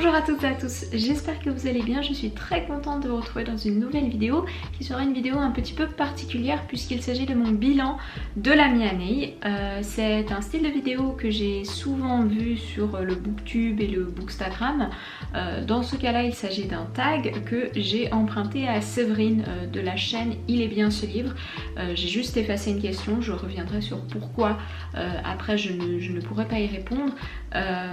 Bonjour à toutes et à tous, j'espère que vous allez bien. Je suis très contente de vous retrouver dans une nouvelle vidéo qui sera une vidéo un petit peu particulière puisqu'il s'agit de mon bilan de la mi-année. C'est un style de vidéo que j'ai souvent vu sur le booktube et le bookstagram. Dans ce cas là il s'agit d'un tag que j'ai emprunté à Séverine de la chaîne Il est bien ce livre. J'ai juste effacé une question, je reviendrai sur pourquoi après je ne pourrai pas y répondre.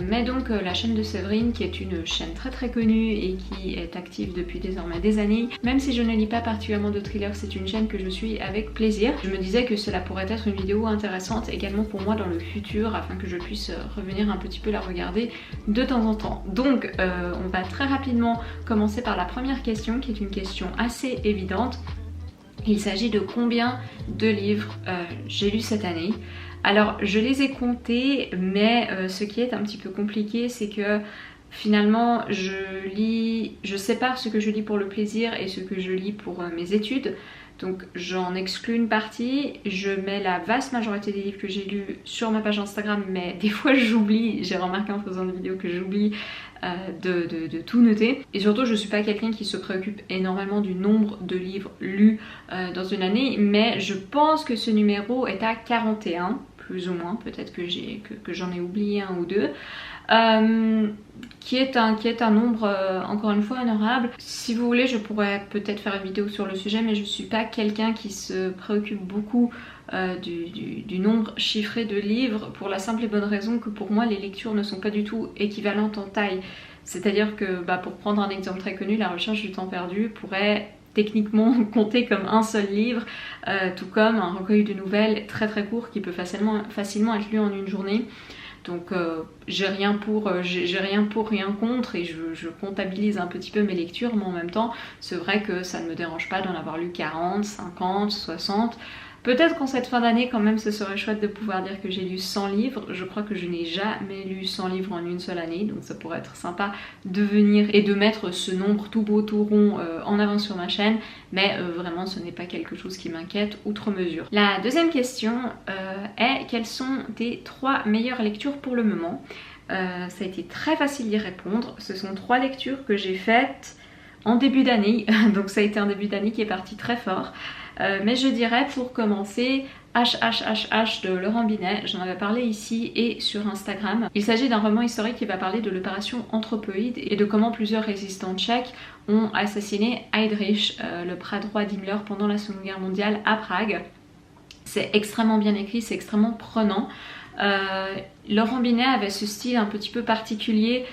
Mais donc la chaîne de Séverine qui est une chaîne très connue et qui est active depuis désormais des années. Même si je ne lis pas particulièrement de thrillers, c'est une chaîne que je suis avec plaisir. Je me disais que cela pourrait être une vidéo intéressante également pour moi dans le futur afin que je puisse revenir un petit peu la regarder de temps en temps. Donc on va très rapidement commencer par la première question qui est une question assez évidente. Il s'agit de combien de livres j'ai lu cette année. Alors je les ai comptés, mais ce qui est un petit peu compliqué c'est que finalement je sépare ce que je lis pour le plaisir et ce que je lis pour mes études. Donc j'en exclus une partie, je mets la vaste majorité des livres que j'ai lus sur ma page Instagram, mais des fois j'oublie, j'ai remarqué en faisant des vidéos que j'oublie de tout noter. Et surtout je suis pas quelqu'un qui se préoccupe énormément du nombre de livres lus dans une année, mais je pense que ce numéro est à 41, plus ou moins, peut-être que j'en ai oublié un ou deux. Qui est un nombre encore une fois honorable. Si vous voulez je pourrais peut-être faire une vidéo sur le sujet, mais je suis pas quelqu'un qui se préoccupe beaucoup du nombre chiffré de livres, pour la simple et bonne raison que pour moi les lectures ne sont pas du tout équivalentes en taille. C'est à dire que pour prendre un exemple très connu, La Recherche du temps perdu pourrait techniquement compter comme un seul livre, tout comme un recueil de nouvelles très court qui peut facilement être lu en une journée. Donc j'ai rien pour rien contre, et je comptabilise un petit peu mes lectures, mais en même temps c'est vrai que ça ne me dérange pas d'en avoir lu 40, 50, 60. Peut-être qu'en cette fin d'année quand même ce serait chouette de pouvoir dire que j'ai lu 100 livres. Je crois que je n'ai jamais lu 100 livres en une seule année, donc ça pourrait être sympa de venir et de mettre ce nombre tout beau tout rond en avant sur ma chaîne, mais vraiment ce n'est pas quelque chose qui m'inquiète outre mesure. La deuxième question est: quelles sont tes 3 meilleures lectures pour le moment? Ça a été très facile d'y répondre. Ce sont 3 lectures que j'ai faites en début d'année, donc ça a été un début d'année qui est parti très fort. Mais je dirais pour commencer HHHH de Laurent Binet. J'en avais parlé ici et sur Instagram. Il s'agit d'un roman historique qui va parler de l'opération Anthropoïde et de comment plusieurs résistants tchèques ont assassiné Heydrich, le bras droit d'Himmler pendant la Seconde Guerre mondiale à Prague. C'est extrêmement bien écrit, c'est extrêmement prenant. Laurent Binet avait ce style un petit peu particulier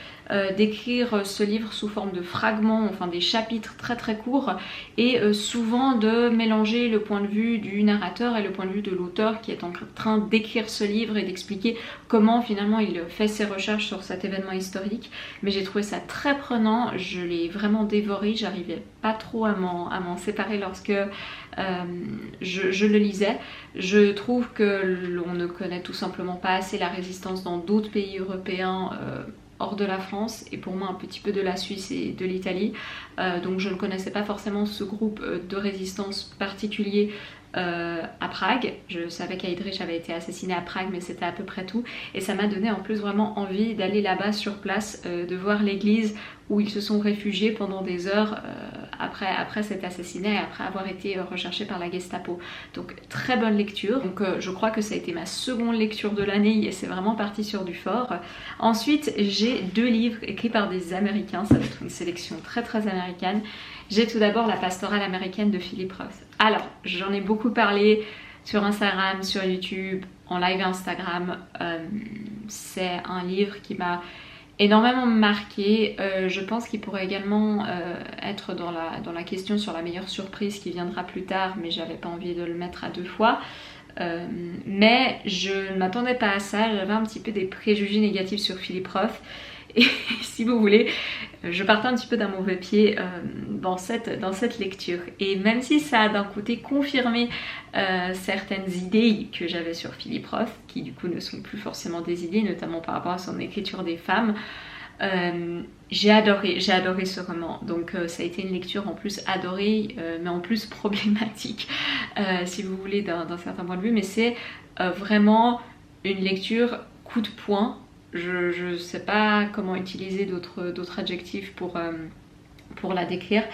d'écrire ce livre sous forme de fragments, enfin des chapitres très courts, et souvent de mélanger le point de vue du narrateur et le point de vue de l'auteur qui est en train d'écrire ce livre et d'expliquer comment finalement il fait ses recherches sur cet événement historique. Mais j'ai trouvé ça très prenant, je l'ai vraiment dévoré, j'arrivais pas trop à m'en séparer lorsque je le lisais. Je trouve que l'on ne connaît tout simplement pas assez la résistance dans d'autres pays européens hors de la France, et pour moi un petit peu de la Suisse et de l'Italie. Donc je ne connaissais pas forcément ce groupe de résistance particulier à Prague. Je savais qu'Heydrich avait été assassiné à Prague, mais c'était à peu près tout, et ça m'a donné en plus vraiment envie d'aller là-bas sur place, de voir l'église où ils se sont réfugiés pendant des heures après cet assassinat et après avoir été recherchés par la Gestapo. Donc très bonne lecture. Donc je crois que ça a été ma seconde lecture de l'année et c'est vraiment parti sur du fort. Ensuite j'ai 2 livres écrits par des Américains, ça va être une sélection très américaine. J'ai tout d'abord La Pastorale américaine de Philip Roth. Alors j'en ai beaucoup parlé sur Instagram, sur YouTube, en live Instagram. C'est un livre qui m'a énormément marqué. Je pense qu'il pourrait également être dans la question sur la meilleure surprise qui viendra plus tard, mais j'avais pas envie de le mettre à 2 fois. Mais je ne m'attendais pas à ça, j'avais un petit peu des préjugés négatifs sur Philip Roth. Et si vous voulez, je partais un petit peu d'un mauvais pied dans cette lecture. Et même si ça a d'un côté confirmé certaines idées que j'avais sur Philip Roth, qui du coup ne sont plus forcément des idées, notamment par rapport à son écriture des femmes, j'ai adoré ce roman. Donc ça a été une lecture en plus adorée, mais en plus problématique, si vous voulez, d'un certain point de vue. Mais c'est vraiment une lecture coup de poing Je sais pas comment utiliser d'autres adjectifs pour la décrire.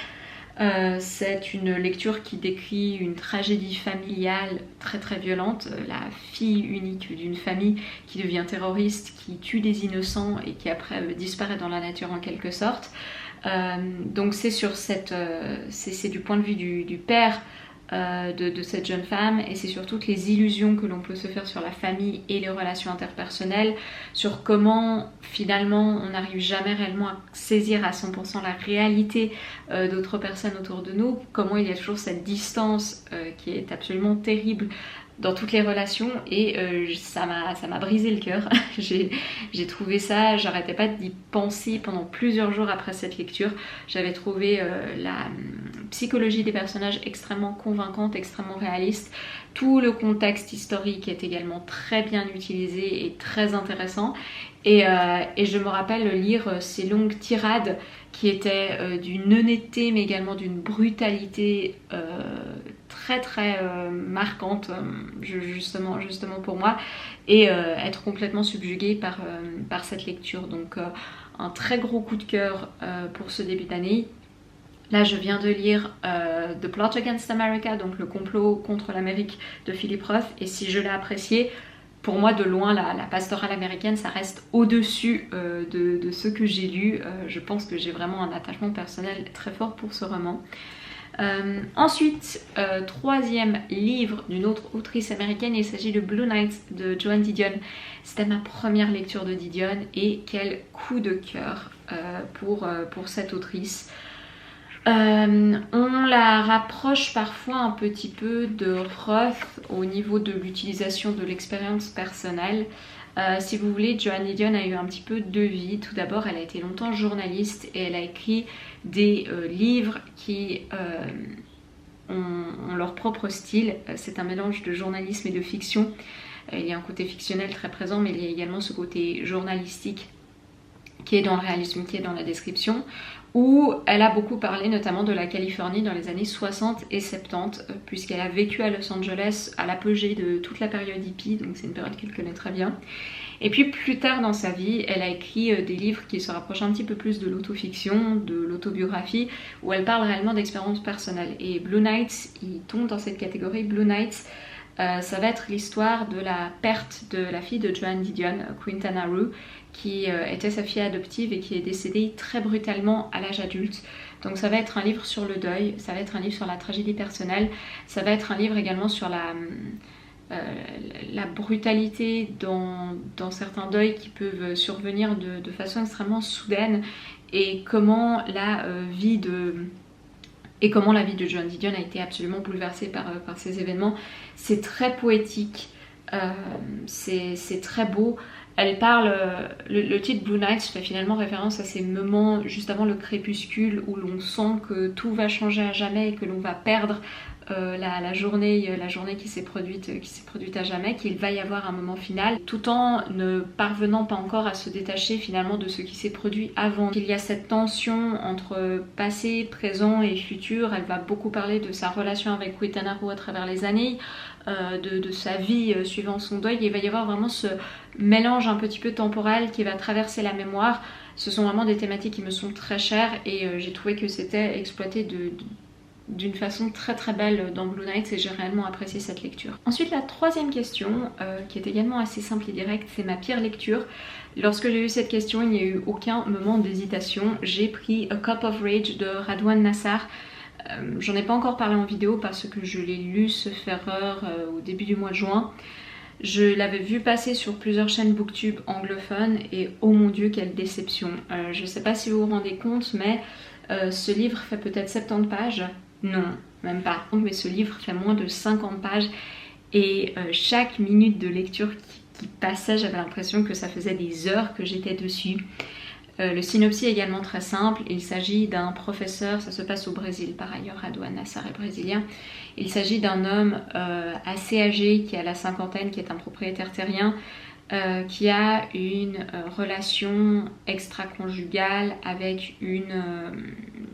C'est une lecture qui décrit une tragédie familiale très très violente, la fille unique d'une famille qui devient terroriste, qui tue des innocents et qui après disparaît dans la nature en quelque sorte. Donc c'est sur c'est du point de vue du père de cette jeune femme, et c'est sur toutes les illusions que l'on peut se faire sur la famille et les relations interpersonnelles, sur comment finalement on n'arrive jamais réellement à saisir à 100% la réalité d'autres personnes autour de nous, comment il y a toujours cette distance qui est absolument terrible dans toutes les relations, et ça m'a brisé le cœur. J'ai trouvé ça, j'arrêtais pas d'y penser pendant plusieurs jours après cette lecture. J'avais trouvé la psychologie des personnages extrêmement convaincante, extrêmement réaliste. Tout le contexte historique est également très bien utilisé et très intéressant. Et je me rappelle lire ces longues tirades qui étaient d'une honnêteté mais également d'une brutalité très très marquante justement pour moi, et être complètement subjuguée par cette lecture. Donc un très gros coup de cœur pour ce début d'année. Là je viens de lire The Plot Against America, donc le complot contre l'Amérique de Philip Roth, et si je l'ai apprécié, pour moi de loin la pastorale américaine ça reste au-dessus de ce que j'ai lu. Je pense que j'ai vraiment un attachement personnel très fort pour ce roman. Ensuite, troisième livre d'une autre autrice américaine, il s'agit de Blue Nights de Joan Didion. C'était ma première lecture de Didion et quel coup de cœur pour cette autrice. On la rapproche parfois un petit peu de Roth au niveau de l'utilisation de l'expérience personnelle. Si vous voulez, Joan Didion a eu un petit peu deux vies. Tout d'abord, elle a été longtemps journaliste et elle a écrit des livres qui ont leur propre style. C'est un mélange de journalisme et de fiction. Il y a un côté fictionnel très présent, mais il y a également ce côté journalistique qui est dans le réalisme, qui est dans la description, où elle a beaucoup parlé notamment de la Californie dans les années 60 et 70, puisqu'elle a vécu à Los Angeles à l'apogée de toute la période hippie, donc c'est une période qu'elle connaît très bien. Et puis plus tard dans sa vie, elle a écrit des livres qui se rapprochent un petit peu plus de l'autofiction, de l'autobiographie, où elle parle réellement d'expériences personnelles. Et Blue Nights, il tombe dans cette catégorie. Blue Nights, ça va être l'histoire de la perte de la fille de Joan Didion, Quintana Roo, qui était sa fille adoptive et qui est décédée très brutalement à l'âge adulte. Donc ça va être un livre sur le deuil, ça va être un livre sur la tragédie personnelle, ça va être un livre également sur la brutalité dans certains deuils qui peuvent survenir de façon extrêmement soudaine, et comment la vie de Joan Didion a été absolument bouleversée par ces événements. C'est très poétique, c'est très beau. Elle parle, le titre Blue Nights fait finalement référence à ces moments juste avant le crépuscule où l'on sent que tout va changer à jamais et que l'on va perdre la journée qui s'est produite à jamais, qu'il va y avoir un moment final, tout en ne parvenant pas encore à se détacher finalement de ce qui s'est produit avant. Il y a cette tension entre passé, présent et futur. Elle va beaucoup parler de sa relation avec Quintana Roo à travers les années, de sa vie suivant son deuil. Et il va y avoir vraiment ce mélange un petit peu temporel qui va traverser la mémoire. Ce sont vraiment des thématiques qui me sont très chères, et j'ai trouvé que c'était exploité d'une façon très très belle dans Blue Nights, et j'ai réellement apprécié cette lecture. Ensuite, la troisième question, qui est également assez simple et directe, c'est ma pire lecture. Lorsque j'ai eu cette question, il n'y a eu aucun moment d'hésitation. J'ai pris A Cup of Rage de Radwan Nassar. J'en ai pas encore parlé en vidéo parce que je l'ai lu ce ferreur au début du mois de juin. Je l'avais vu passer sur plusieurs chaînes booktube anglophones et oh mon dieu quelle déception. Je sais pas si vous vous rendez compte, mais ce livre fait peut-être 70 pages. Non, même pas. Mais ce livre fait moins de 50 pages et chaque minute de lecture qui passait, j'avais l'impression que ça faisait des heures que j'étais dessus. Le synopsis est également très simple. Il s'agit d'un professeur, ça se passe au Brésil par ailleurs, Radwan Nassar est brésilien. Il s'agit d'un homme assez âgé qui a la cinquantaine, qui est un propriétaire terrien, qui a une relation extra-conjugale avec une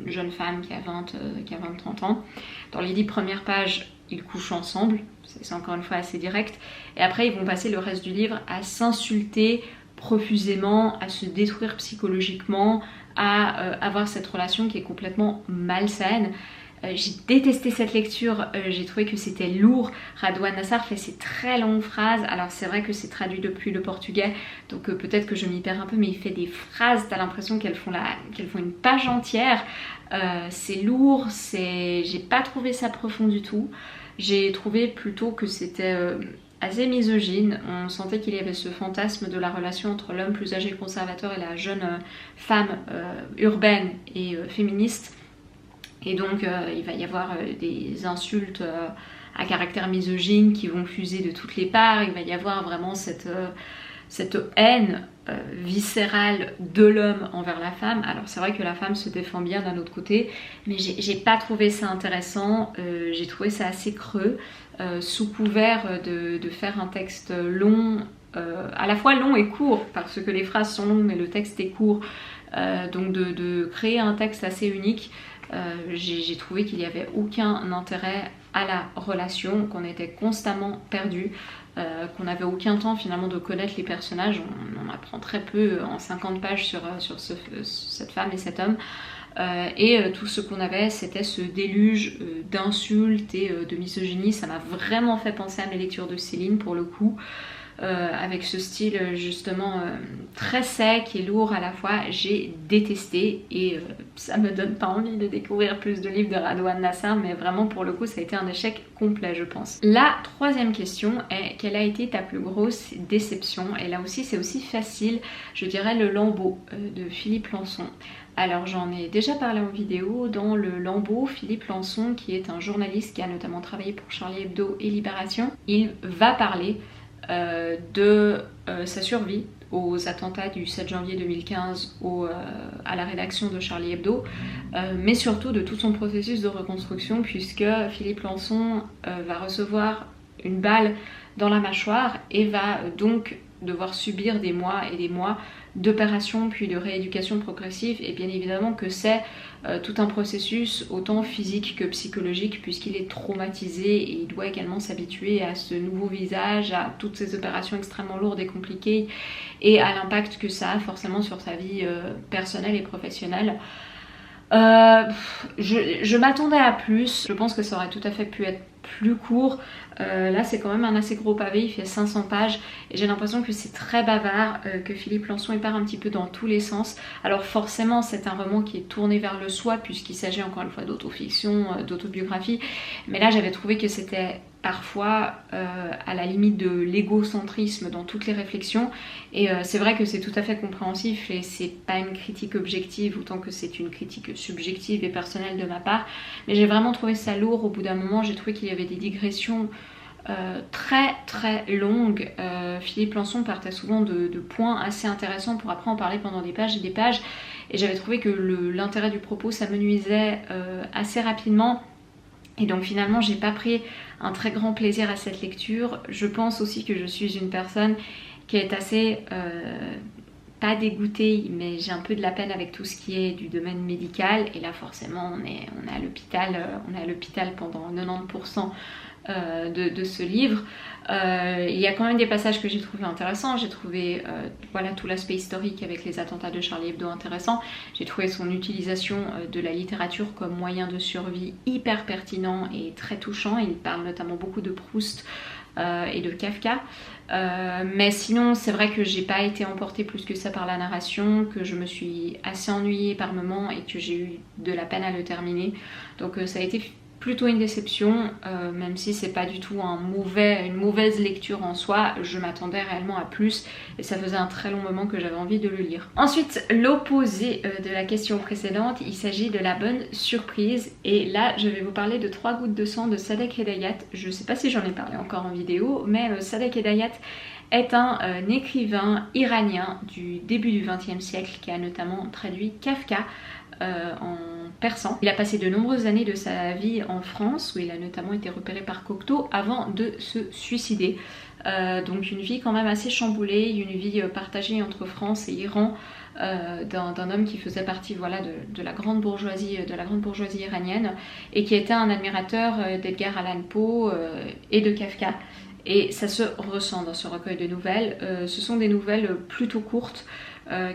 jeune femme qui a 20-30 ans. Dans les 10 premières pages, ils couchent ensemble, c'est encore une fois assez direct, et après ils vont passer le reste du livre à s'insulter profusément, à se détruire psychologiquement, à avoir cette relation qui est complètement malsaine. J'ai détesté cette lecture, j'ai trouvé que c'était lourd. Radouane Nassar fait ces très longues phrases, alors c'est vrai que c'est traduit depuis le portugais, donc peut-être que je m'y perds un peu, mais il fait des phrases, t'as l'impression qu'elles font une page entière. C'est lourd, j'ai pas trouvé ça profond du tout. J'ai trouvé plutôt que c'était assez misogyne. On sentait qu'il y avait ce fantasme de la relation entre l'homme plus âgé et conservateur et la jeune femme urbaine et féministe. Et donc il va y avoir des insultes à caractère misogyne qui vont fuser de toutes les parts. Il va y avoir vraiment cette haine viscérale de l'homme envers la femme. Alors c'est vrai que la femme se défend bien d'un autre côté, mais j'ai pas trouvé ça intéressant. J'ai trouvé ça assez creux, sous couvert de faire un texte long, à la fois long et court, parce que les phrases sont longues mais le texte est court. Donc de créer un texte assez unique. J'ai trouvé qu'il n'y avait aucun intérêt à la relation, qu'on était constamment perdu, qu'on n'avait aucun temps finalement de connaître les personnages. On apprend très peu en 50 pages sur cette femme et cet homme. Et tout ce qu'on avait, c'était ce déluge d'insultes et de misogynie. Ça m'a vraiment fait penser à mes lectures de Céline pour le coup. Avec ce style justement très sec et lourd à la fois, j'ai détesté et ça me donne pas envie de découvrir plus de livres de Radouane Nassar, mais vraiment pour le coup ça a été un échec complet je pense. La troisième question est: quelle a été ta plus grosse déception? Et là aussi c'est aussi facile, je dirais Le Lambeau de Philippe Lançon. Alors j'en ai déjà parlé en vidéo. Dans Le Lambeau, Philippe Lançon, qui est un journaliste qui a notamment travaillé pour Charlie Hebdo et Libération, il va parler de sa survie aux attentats du 7 janvier 2015 à la rédaction de Charlie Hebdo, mais surtout de tout son processus de reconstruction, puisque Philippe Lançon va recevoir une balle dans la mâchoire et va donc devoir subir des mois et des mois d'opération puis de rééducation progressive, et bien évidemment que c'est tout un processus autant physique que psychologique, puisqu'il est traumatisé et il doit également s'habituer à ce nouveau visage, à toutes ces opérations extrêmement lourdes et compliquées et à l'impact que ça a forcément sur sa vie personnelle et professionnelle. Je m'attendais à plus, je pense que ça aurait tout à fait pu être plus court. Là c'est quand même un assez gros pavé, il fait 500 pages et j'ai l'impression que c'est très bavard, que Philippe Lançon il part un petit peu dans tous les sens. Alors forcément c'est un roman qui est tourné vers le soi, puisqu'il s'agit encore une fois d'autofiction, d'autobiographie, mais là j'avais trouvé que c'était parfois à la limite de l'égocentrisme dans toutes les réflexions, et c'est vrai que c'est tout à fait compréhensif et c'est pas une critique objective autant que c'est une critique subjective et personnelle de ma part, mais j'ai vraiment trouvé ça lourd. Au bout d'un moment j'ai trouvé qu'il y avait des digressions très très longues. Philippe Lançon partait souvent de points assez intéressants pour après en parler pendant des pages et des pages, et j'avais trouvé que l'intérêt du propos s'amenuisait assez rapidement. Et donc finalement j'ai pas pris un très grand plaisir à cette lecture. Je pense aussi que je suis une personne qui est assez pas dégoûtée, mais j'ai un peu de la peine avec tout ce qui est du domaine médical, et là forcément on est à l'hôpital pendant 90% de ce livre. Il y a quand même des passages que j'ai trouvé intéressants. J'ai trouvé voilà, tout l'aspect historique avec les attentats de Charlie Hebdo intéressant. J'ai trouvé son utilisation de la littérature comme moyen de survie hyper pertinent et très touchant. Il parle notamment beaucoup de Proust et de Kafka. Mais sinon c'est vrai que j'ai pas été emportée plus que ça par la narration, que je me suis assez ennuyée par moments et que j'ai eu de la peine à le terminer. Donc ça a été plutôt une déception, même si c'est pas du tout une mauvaise lecture en soi. Je m'attendais réellement à plus et ça faisait un très long moment que j'avais envie de le lire. Ensuite, l'opposé de la question précédente, il s'agit de La Bonne Surprise, et là je vais vous parler de 3 gouttes de sang de Sadek Hedayat. Je sais pas si j'en ai parlé encore en vidéo, mais Sadek Hedayat est un écrivain iranien du début du XXe siècle qui a notamment traduit Kafka en persan. Il a passé de nombreuses années de sa vie en France, où il a notamment été repéré par Cocteau avant de se suicider. Donc une vie quand même assez chamboulée, une vie partagée entre France et Iran, d'un homme qui faisait partie voilà, de la grande bourgeoisie iranienne, et qui était un admirateur d'Edgar Allan Poe et de Kafka. et ça se ressent dans ce recueil de nouvelles. Ce sont des nouvelles plutôt courtes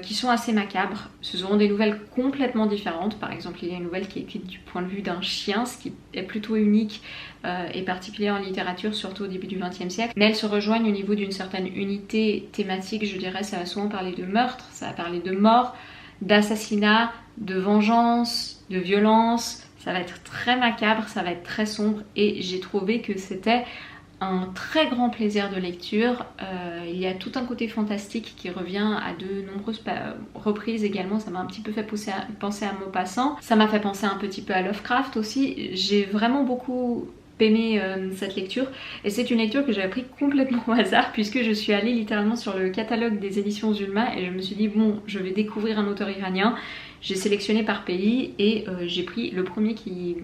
qui sont assez macabres. Ce seront des nouvelles complètement différentes. Par exemple, il y a une nouvelle qui est écrite du point de vue d'un chien, ce qui est plutôt unique et particulier en littérature, surtout au début du XXe siècle. Mais elles se rejoignent au niveau d'une certaine unité thématique, je dirais. Ça va souvent parler de meurtre, ça va parler de mort, d'assassinat, de vengeance, de violence. Ça va être très macabre, ça va être très sombre, et j'ai trouvé que c'était un très grand plaisir de lecture. Il y a tout un côté fantastique qui revient à de nombreuses reprises également. Ça m'a un petit peu fait penser à Maupassant. Ça m'a fait penser un petit peu à Lovecraft aussi. J'ai vraiment beaucoup aimé cette lecture, et c'est une lecture que j'avais pris complètement au hasard puisque je suis allée littéralement sur le catalogue des éditions Zulma et je me suis dit bon, je vais découvrir un auteur iranien. J'ai sélectionné par pays et j'ai pris le premier qui...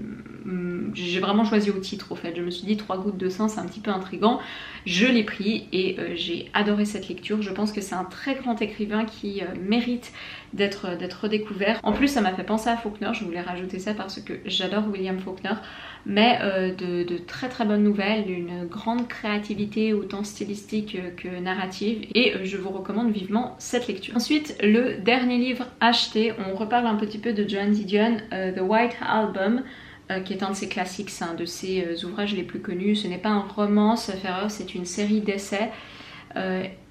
J'ai vraiment choisi au titre au fait. Je me suis dit 3 gouttes de sang, c'est un petit peu intriguant. Je l'ai pris et j'ai adoré cette lecture. Je pense que c'est un très grand écrivain qui mérite d'être redécouvert. En plus, ça m'a fait penser à Faulkner. Je voulais rajouter ça parce que j'adore William Faulkner. Mais de très très bonnes nouvelles, d'une grande créativité autant stylistique que narrative, et je vous recommande vivement cette lecture. Ensuite, le dernier livre acheté, on reparle un petit peu de Joan Didion, The White Album, qui est un de ses classiques, c'est un de ses ouvrages les plus connus. Ce n'est pas un roman, sauf erreur, c'est une série d'essais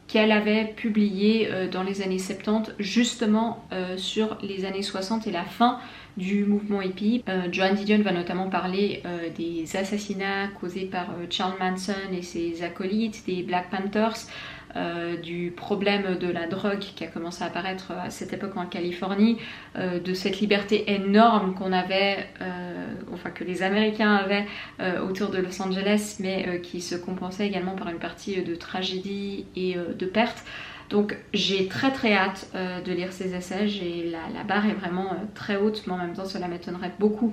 qu'elle avait publié dans les années 70, justement sur les années 60 et la fin du mouvement hippie. Joan Didion va notamment parler des assassinats causés par Charles Manson et ses acolytes, des Black Panthers, du problème de la drogue qui a commencé à apparaître à cette époque en Californie, de cette liberté énorme qu'on avait, enfin que les Américains avaient autour de Los Angeles, mais qui se compensait également par une partie de tragédie et de perte. Donc j'ai très très hâte de lire ces essais. La barre est vraiment très haute, mais en même temps cela m'étonnerait beaucoup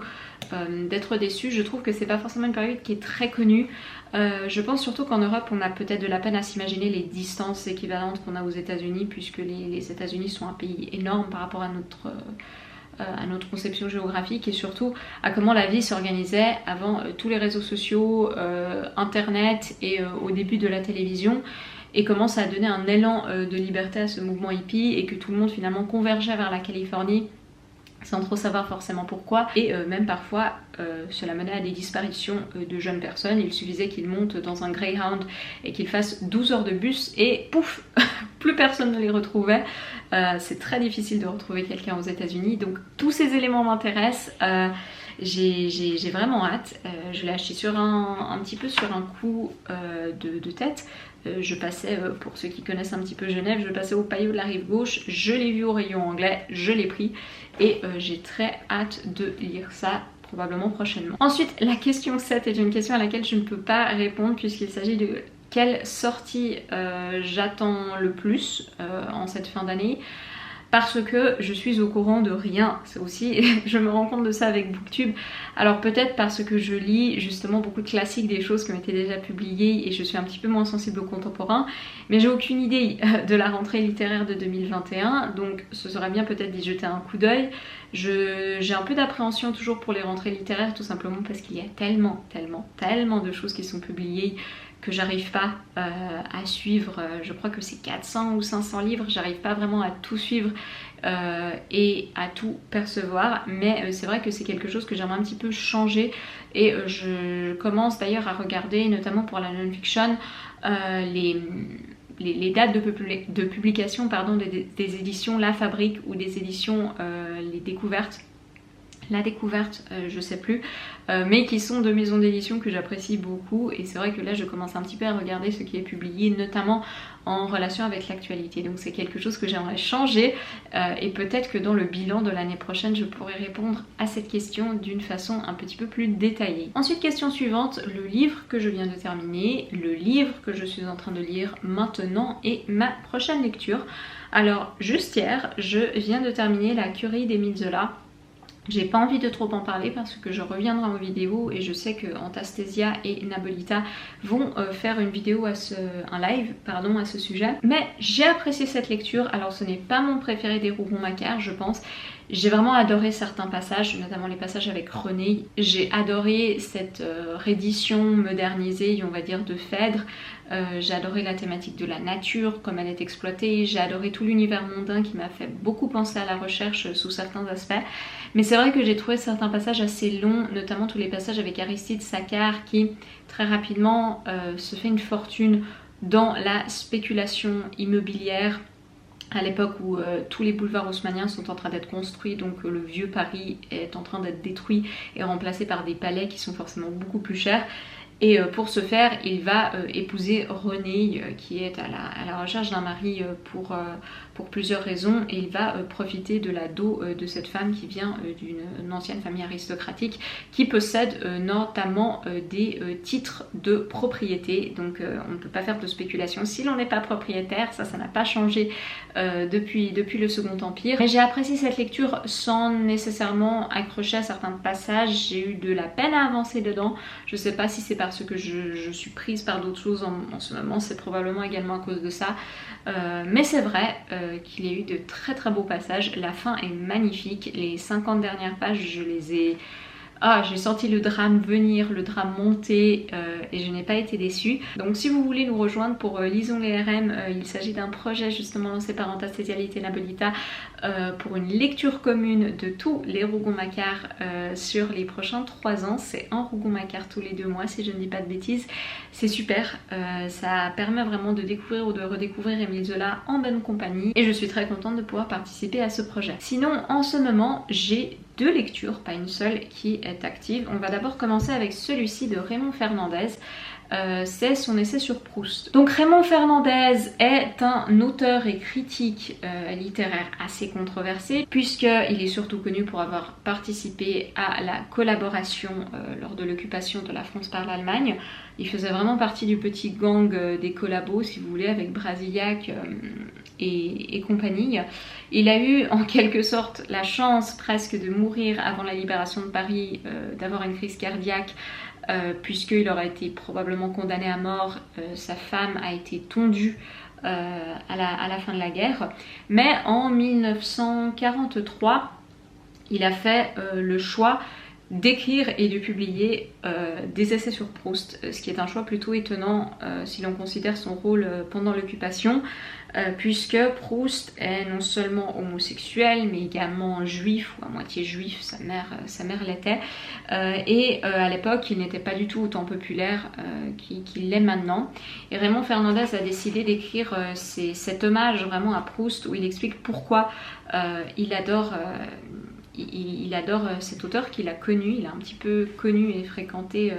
d'être déçue. Je trouve que c'est pas forcément une période qui est très connue. Je pense surtout qu'en Europe on a peut-être de la peine à s'imaginer les distances équivalentes qu'on a aux États-Unis, puisque les États-Unis sont un pays énorme par rapport à notre conception géographique, et surtout à comment la vie s'organisait avant tous les réseaux sociaux, internet et au début de la télévision, et comment ça a donné un élan de liberté à ce mouvement hippie et que tout le monde finalement convergeait vers la Californie sans trop savoir forcément pourquoi, et même parfois cela menait à des disparitions de jeunes personnes. Il suffisait qu'ils montent dans un Greyhound et qu'ils fassent 12 heures de bus et pouf, plus personne ne les retrouvait. C'est très difficile de retrouver quelqu'un aux États-Unis, donc tous ces éléments m'intéressent. J'ai vraiment hâte. Je l'ai acheté sur un petit peu sur un coup de tête. Je passais, pour ceux qui connaissent un petit peu Genève, je passais au Payot de la Rive Gauche, je l'ai vu au rayon anglais, je l'ai pris, et j'ai très hâte de lire ça probablement prochainement. Ensuite, la question 7 est une question à laquelle je ne peux pas répondre puisqu'il s'agit de quelle sortie j'attends le plus en cette fin d'année. Parce que je suis au courant de rien, c'est aussi, je me rends compte de ça avec Booktube. Alors peut-être parce que je lis justement beaucoup de classiques, des choses qui ont été déjà publiées, et je suis un petit peu moins sensible au contemporain, mais j'ai aucune idée de la rentrée littéraire de 2021, donc ce serait bien peut-être d'y jeter un coup d'œil. J'ai un peu d'appréhension toujours pour les rentrées littéraires, tout simplement parce qu'il y a tellement de choses qui sont publiées que j'arrive pas à suivre. Je crois que c'est 400 ou 500 livres, j'arrive pas vraiment à tout suivre et à tout percevoir, mais c'est vrai que c'est quelque chose que j'aimerais un petit peu changer, et je commence d'ailleurs à regarder, notamment pour la non-fiction, les dates de publication pardon, des éditions La Fabrique ou des éditions Les Découvertes. La Découverte, je sais plus, mais qui sont de maisons d'édition que j'apprécie beaucoup, et c'est vrai que là je commence un petit peu à regarder ce qui est publié, notamment en relation avec l'actualité, donc c'est quelque chose que j'aimerais changer, et peut-être que dans le bilan de l'année prochaine je pourrai répondre à cette question d'une façon un petit peu plus détaillée. Ensuite, question suivante, le livre que je viens de terminer, le livre que je suis en train de lire maintenant et ma prochaine lecture. Alors juste hier, je viens de terminer La Curie d'Émile Zola. J'ai pas envie de trop en parler parce que je reviendrai en vidéo, et je sais que Antastasia et Nabolita vont faire une vidéo un live à ce sujet. Mais j'ai apprécié cette lecture. Alors ce n'est pas mon préféré des Rougon-Macquart, je pense. J'ai vraiment adoré certains passages, notamment les passages avec René. J'ai adoré cette réédition modernisée, on va dire, de Phèdre. J'ai adoré la thématique de la nature, comme elle est exploitée. J'ai adoré tout l'univers mondain qui m'a fait beaucoup penser à la recherche sous certains aspects. Mais c'est vrai que j'ai trouvé certains passages assez longs, notamment tous les passages avec Aristide Saccar qui, très rapidement, se fait une fortune dans la spéculation immobilière à l'époque où tous les boulevards haussmanniens sont en train d'être construits, donc le vieux Paris est en train d'être détruit et remplacé par des palais qui sont forcément beaucoup plus chers. Et pour ce faire, il va épouser Renée, qui est à la recherche d'un mari pour plusieurs raisons, et il va profiter de la dot de cette femme qui vient d'une ancienne famille aristocratique qui possède notamment des titres de propriété. Donc on ne peut pas faire de spéculation si l'on n'est pas propriétaire, ça n'a pas changé depuis le Second Empire. Mais j'ai apprécié cette lecture sans nécessairement accrocher à certains passages, j'ai eu de la peine à avancer dedans. Je sais pas si c'est parce que je suis prise par d'autres choses en ce moment, c'est probablement également à cause de ça. Mais c'est vrai qu'il y a eu de très très beaux passages, la fin est magnifique, les 50 dernières pages je les ai... Ah, j'ai senti le drame venir, le drame monter et je n'ai pas été déçue. Donc si vous voulez nous rejoindre pour Lisons les RM, il s'agit d'un projet justement lancé par Antastialite Nabolita pour une lecture commune de tous les Rougon-Macquart sur les prochains 3 ans. C'est un Rougon-Macquart tous les 2 mois si je ne dis pas de bêtises. C'est super, ça permet vraiment de découvrir ou de redécouvrir Émile Zola en bonne compagnie et je suis très contente de pouvoir participer à ce projet. Sinon en ce moment j'ai 2 lectures, pas une seule, qui est active. On va d'abord commencer avec celui-ci de Raymond Fernandez. C'est son essai sur Proust. Donc Raymond Fernandez est un auteur et critique littéraire assez controversé puisqu'il est surtout connu pour avoir participé à la collaboration lors de l'occupation de la France par l'Allemagne. Il faisait vraiment partie du petit gang des collabos, si vous voulez, avec Brasillac et compagnie. Il a eu en quelque sorte la chance presque de mourir avant la libération de Paris, d'avoir une crise cardiaque, puisqu'il aurait été probablement condamné à mort. Sa femme a été tondue à la fin de la guerre. Mais en 1943, il a fait le choix d'écrire et de publier des essais sur Proust, ce qui est un choix plutôt étonnant si l'on considère son rôle pendant l'occupation, puisque Proust est non seulement homosexuel mais également juif ou à moitié juif, sa mère l'était, et à l'époque il n'était pas du tout autant populaire qu'il l'est maintenant. Et Raymond Fernandez a décidé d'écrire cet hommage vraiment à Proust où il explique pourquoi il adore cet auteur qu'il a connu, il a un petit peu connu et fréquenté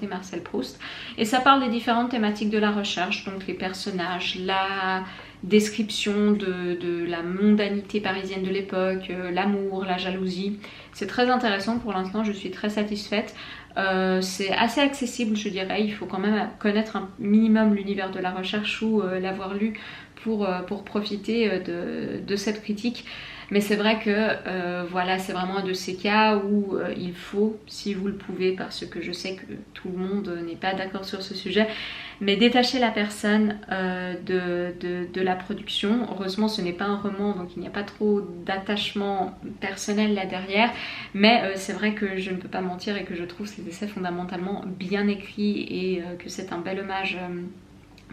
Marcel Proust. Et ça parle des différentes thématiques de la recherche, donc les personnages, la description de la mondanité parisienne de l'époque, l'amour, la jalousie. C'est très intéressant, pour l'instant je suis très satisfaite. C'est assez accessible je dirais, il faut quand même connaître un minimum l'univers de la recherche ou l'avoir lu pour profiter de cette critique. Mais c'est vrai que voilà, c'est vraiment un de ces cas où il faut, si vous le pouvez, parce que je sais que tout le monde n'est pas d'accord sur ce sujet, mais détacher la personne de la production. Heureusement ce n'est pas un roman, donc il n'y a pas trop d'attachement personnel là derrière, mais c'est vrai que je ne peux pas mentir et que je trouve ces essais fondamentalement bien écrits et que c'est un bel hommage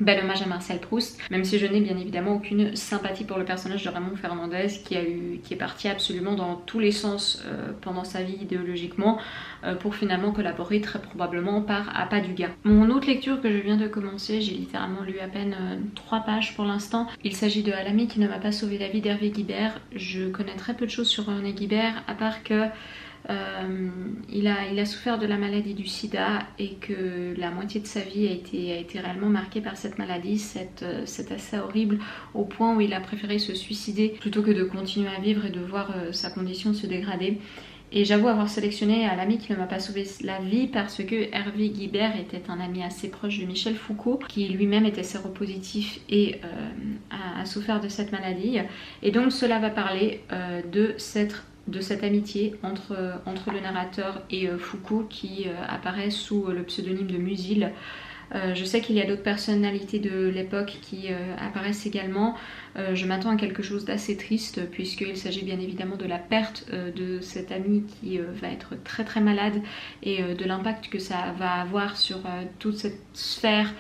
à Marcel Proust, même si je n'ai bien évidemment aucune sympathie pour le personnage de Raymond Fernandez qui est parti absolument dans tous les sens pendant sa vie idéologiquement pour finalement collaborer très probablement par appât du gain. Mon autre lecture que je viens de commencer, j'ai littéralement lu à peine 3 pages pour l'instant. Il s'agit de À l'ami qui ne m'a pas sauvé la vie d'Hervé Guibert. Je connais très peu de choses sur René Guibert à part que il a souffert de la maladie du sida et que la moitié de sa vie a été réellement marquée par cette maladie. C'est assez horrible au point où il a préféré se suicider plutôt que de continuer à vivre et de voir sa condition se dégrader. Et j'avoue avoir sélectionné À l'ami qui ne m'a pas sauvé la vie parce que Hervé Guibert était un ami assez proche de Michel Foucault qui lui-même était séropositif et a souffert de cette maladie. Et donc cela va parler de cette amitié entre le narrateur et Foucault qui apparaît sous le pseudonyme de Musil Je sais qu'il y a d'autres personnalités de l'époque qui apparaissent également. Je m'attends à quelque chose d'assez triste puisqu'il s'agit bien évidemment de la perte de cet ami qui va être très très malade et de l'impact que ça va avoir sur toute cette sphère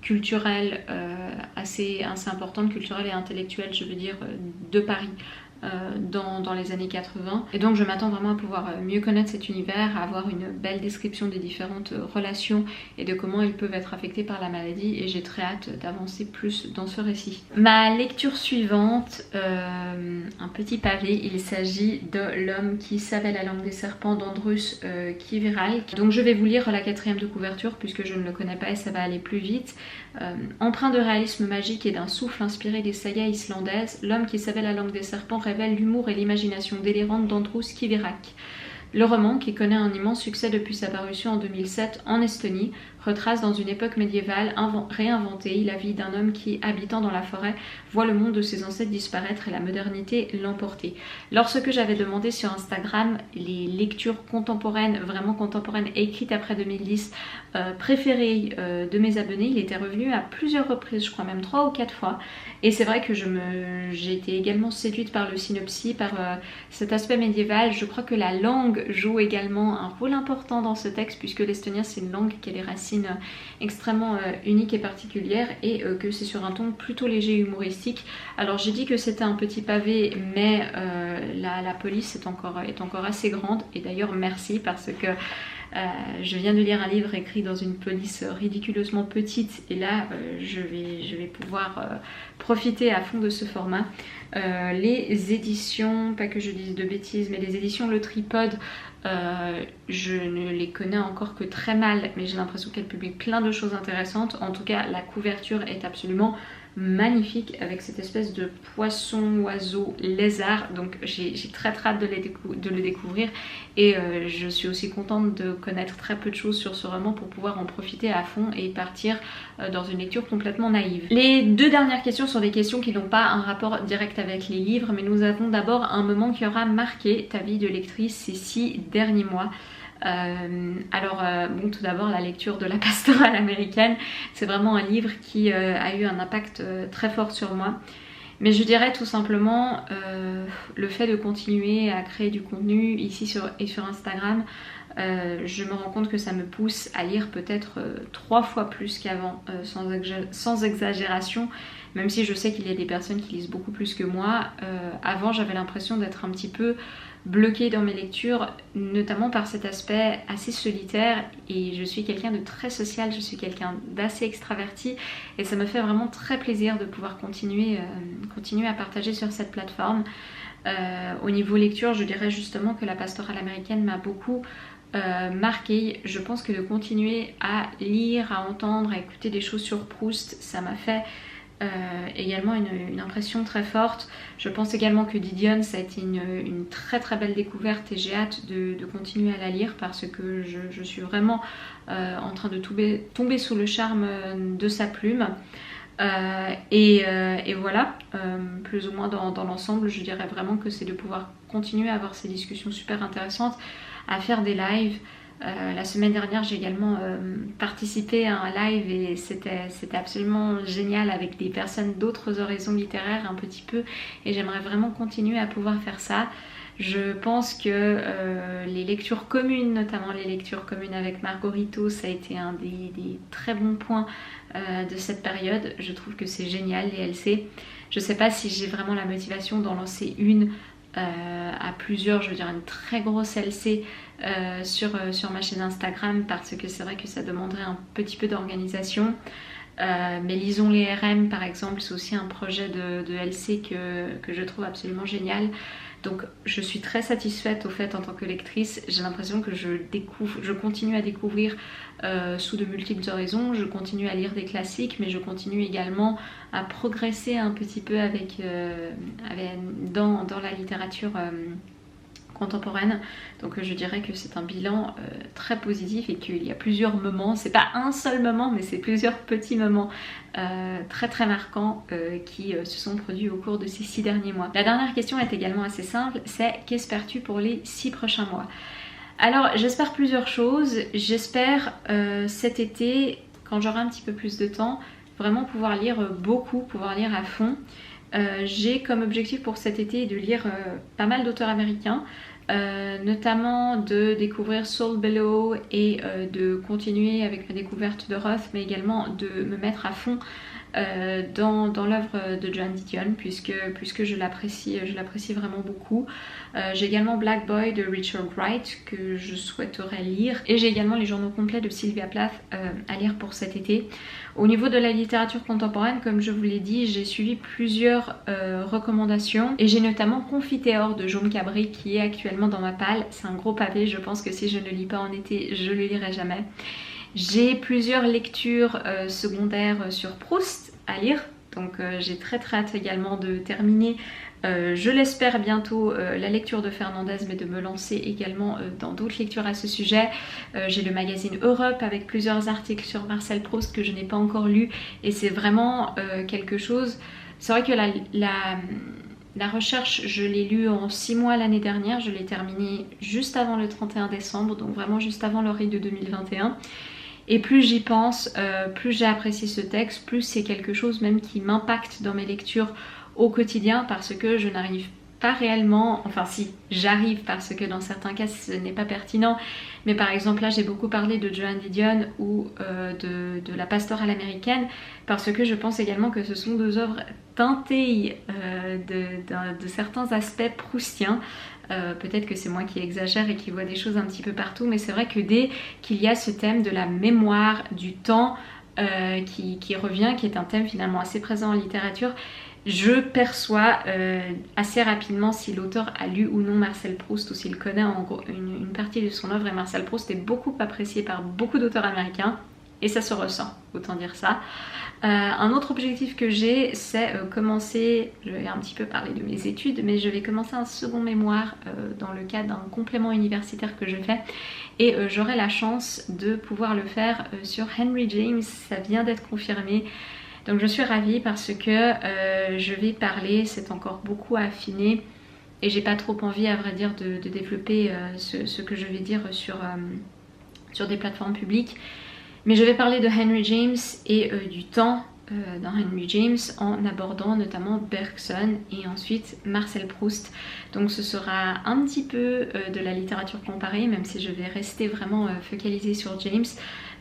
culturelle assez importante, culturelle et intellectuelle, je veux dire, de Paris. Dans les années 80 et donc je m'attends vraiment à pouvoir mieux connaître cet univers, à avoir une belle description des différentes relations et de comment ils peuvent être affectés par la maladie et j'ai très hâte d'avancer plus dans ce récit. Ma lecture suivante, un petit pavé, il s'agit de L'homme qui savait la langue des serpents d'Andrus Kieviralk. Donc je vais vous lire la 4e de couverture puisque je ne le connais pas et ça va aller plus vite. Empreint de réalisme magique et d'un souffle inspiré des sagas islandaises, L'homme qui savait la langue des serpents révèle l'humour et l'imagination délirante d'Andrus Kieviralk. Le roman, qui connaît un immense succès depuis sa parution en 2007 en Estonie, retrace dans une époque médiévale réinventée la vie d'un homme qui, habitant dans la forêt, voit le monde de ses ancêtres disparaître et la modernité l'emporter. Lorsque j'avais demandé sur Instagram les lectures contemporaines, vraiment contemporaines, écrites après 2010, préférées de mes abonnés, il était revenu à plusieurs reprises, je crois même 3 ou 4 fois. Et c'est vrai que j'ai été également séduite par le synopsis, par cet aspect médiéval. Je crois que la langue joue également un rôle important dans ce texte puisque l'estonien c'est une langue qui a des racines extrêmement uniques et particulières et que c'est sur un ton plutôt léger et humoristique. Alors j'ai dit que c'était un petit pavé mais la police est encore assez grande et d'ailleurs merci parce que je viens de lire un livre écrit dans une police ridiculeusement petite et là je vais pouvoir profiter à fond de ce format. Les éditions, pas que je dise de bêtises, mais les éditions Le Tripode, je ne les connais encore que très mal, mais j'ai l'impression qu'elles publient plein de choses intéressantes. En tout cas, la couverture est absolument magnifique avec cette espèce de poisson, oiseau, lézard. Donc j'ai très hâte de le découvrir et je suis aussi contente de connaître très peu de choses sur ce roman pour pouvoir en profiter à fond et partir dans une lecture complètement naïve. Les 2 dernières questions sont des questions qui n'ont pas un rapport direct avec les livres, mais nous avons d'abord un moment qui aura marqué ta vie de lectrice ces 6 derniers mois. Bon, tout d'abord la lecture de La Pastorale américaine, c'est vraiment un livre qui a eu un impact très fort sur moi, mais je dirais tout simplement le fait de continuer à créer du contenu ici sur Instagram. Je me rends compte que ça me pousse à lire peut-être 3 fois plus qu'avant, sans exagération, même si je sais qu'il y a des personnes qui lisent beaucoup plus que moi. Avant j'avais l'impression d'être un petit peu bloquée dans mes lectures, notamment par cet aspect assez solitaire et je suis quelqu'un de très social, je suis quelqu'un d'assez extraverti et ça me fait vraiment très plaisir de pouvoir continuer à partager sur cette plateforme. Au niveau lecture, je dirais justement que La Pastorale américaine m'a beaucoup marquée. Je pense que de continuer à lire, à entendre, à écouter des choses sur Proust, ça m'a fait également une impression très forte. Je pense également que Didion, ça a été une très très belle découverte et j'ai hâte de continuer à la lire parce que je suis vraiment en train de tomber sous le charme de sa plume. Et voilà, plus ou moins dans l'ensemble, je dirais vraiment que c'est de pouvoir continuer à avoir ces discussions super intéressantes, à faire des lives. La semaine dernière j'ai également participé à un live et c'était absolument génial avec des personnes d'autres horizons littéraires un petit peu et j'aimerais vraiment continuer à pouvoir faire ça. Je pense que les lectures communes, notamment les lectures communes avec Margarito, ça a été un des très bons points de cette période. Je trouve que c'est génial les LC. Je sais pas si j'ai vraiment la motivation d'en lancer une à plusieurs, je veux dire une très grosse LC sur ma chaîne Instagram parce que c'est vrai que ça demanderait un petit peu d'organisation. Mais lisons les RM par exemple, c'est aussi un projet de LC que je trouve absolument génial. Donc je suis très satisfaite au fait en tant que lectrice, j'ai l'impression que je continue à découvrir sous de multiples horizons, je continue à lire des classiques mais je continue également à progresser un petit peu dans la littérature contemporaine. Donc je dirais que c'est un bilan très positif et qu'il y a plusieurs moments, c'est pas un seul moment mais c'est plusieurs petits moments très très marquants qui se sont produits au cours de ces 6 derniers mois. La dernière question est également assez simple, c'est qu'espères-tu pour les 6 prochains mois? Alors j'espère plusieurs choses. J'espère cet été, quand j'aurai un petit peu plus de temps, vraiment pouvoir lire beaucoup, pouvoir lire à fond. J'ai comme objectif pour cet été de lire pas mal d'auteurs américains, notamment de découvrir Saul Bellow et de continuer avec ma découverte de Roth, mais également de me mettre à fond dans l'œuvre de Joan Didion puisque je l'apprécie vraiment beaucoup. J'ai également Black Boy de Richard Wright que je souhaiterais lire, et j'ai également les journaux complets de Sylvia Plath à lire pour cet été. Au niveau de la littérature contemporaine, comme je vous l'ai dit, j'ai suivi plusieurs recommandations, et j'ai notamment Confiteor de Jaume Cabri qui est actuellement dans ma palle. C'est un gros pavé, je pense que si je ne le lis pas en été, je le lirai jamais. J'ai plusieurs lectures secondaires sur Proust à lire, donc j'ai très hâte également de terminer, je l'espère bientôt, la lecture de Fernandez, mais de me lancer également dans d'autres lectures à ce sujet. J'ai le magazine Europe avec plusieurs articles sur Marcel Proust que je n'ai pas encore lu, et c'est vraiment quelque chose. C'est vrai que la recherche, je l'ai lu en 6 mois l'année dernière, je l'ai terminé juste avant le 31 décembre, donc vraiment juste avant l'orée de 2021. Et plus j'y pense, plus j'ai apprécié ce texte, plus c'est quelque chose même qui m'impacte dans mes lectures au quotidien, parce que je n'arrive pas réellement, enfin si, j'arrive parce que dans certains cas ce n'est pas pertinent, mais par exemple là j'ai beaucoup parlé de Joan Didion ou de la pastorale américaine, parce que je pense également que ce sont deux œuvres teintées de certains aspects proustiens. Peut-être que c'est moi qui exagère et qui vois des choses un petit peu partout, mais c'est vrai que dès qu'il y a ce thème de la mémoire, du temps qui revient, qui est un thème finalement assez présent en littérature, je perçois assez rapidement si l'auteur a lu ou non Marcel Proust, ou s'il connaît en gros une partie de son œuvre. Et Marcel Proust est beaucoup apprécié par beaucoup d'auteurs américains, et ça se ressent, autant dire ça. Un autre objectif que j'ai, c'est commencer, je vais un petit peu parler de mes études, mais je vais commencer un second mémoire dans le cadre d'un complément universitaire que je fais, et j'aurai la chance de pouvoir le faire sur Henry James. Ça vient d'être confirmé, donc je suis ravie parce que je vais parler, c'est encore beaucoup à affiner, et j'ai pas trop envie à vrai dire de développer ce que je vais dire sur des plateformes publiques. Mais je vais parler de Henry James et du temps dans Henry James, en abordant notamment Bergson et ensuite Marcel Proust. Donc ce sera un petit peu de la littérature comparée, même si je vais rester vraiment focalisée sur James.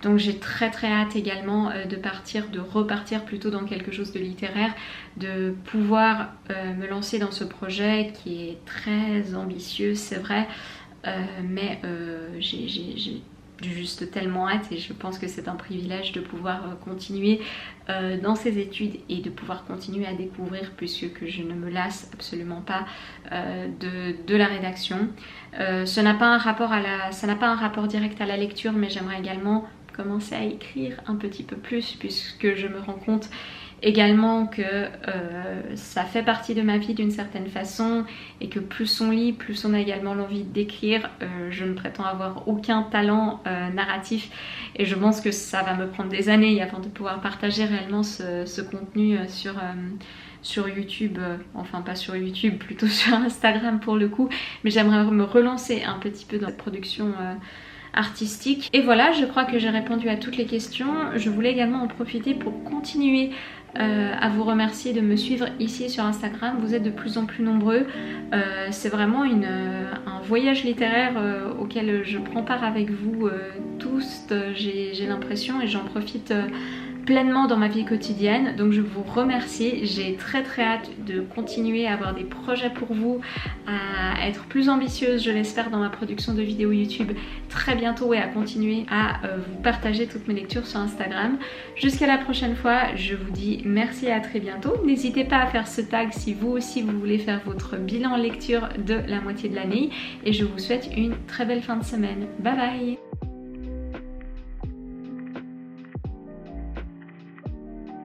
Donc j'ai très hâte également de repartir plutôt dans quelque chose de littéraire, de pouvoir me lancer dans ce projet qui est très ambitieux, c'est vrai, mais j'ai juste tellement hâte, et je pense que c'est un privilège de pouvoir continuer dans ces études et de pouvoir continuer à découvrir, puisque je ne me lasse absolument pas de la rédaction. Ça n'a pas un rapport direct à la lecture, mais j'aimerais également commencer à écrire un petit peu plus, puisque je me rends compte également que ça fait partie de ma vie d'une certaine façon, et que plus on lit, plus on a également l'envie d'écrire. Je ne prétends avoir aucun talent narratif, et je pense que ça va me prendre des années avant de pouvoir partager réellement ce contenu sur YouTube, enfin pas sur YouTube, plutôt sur Instagram pour le coup, mais j'aimerais me relancer un petit peu dans cette production artistique. Et voilà, je crois que j'ai répondu à toutes les questions. Je voulais également en profiter pour continuer à vous remercier de me suivre ici sur Instagram. Vous êtes de plus en plus nombreux. C'est vraiment un voyage littéraire auquel je prends part avec vous tous, j'ai l'impression, et j'en profite pleinement dans ma vie quotidienne. Donc je vous remercie, j'ai très hâte de continuer à avoir des projets pour vous, à être plus ambitieuse, je l'espère, dans ma production de vidéos YouTube très bientôt, et à continuer à vous partager toutes mes lectures sur Instagram. Jusqu'à la prochaine fois, je vous dis merci et à très bientôt. N'hésitez pas à faire ce tag si vous aussi vous voulez faire votre bilan lecture de la moitié de l'année, et je vous souhaite une très belle fin de semaine. Bye bye.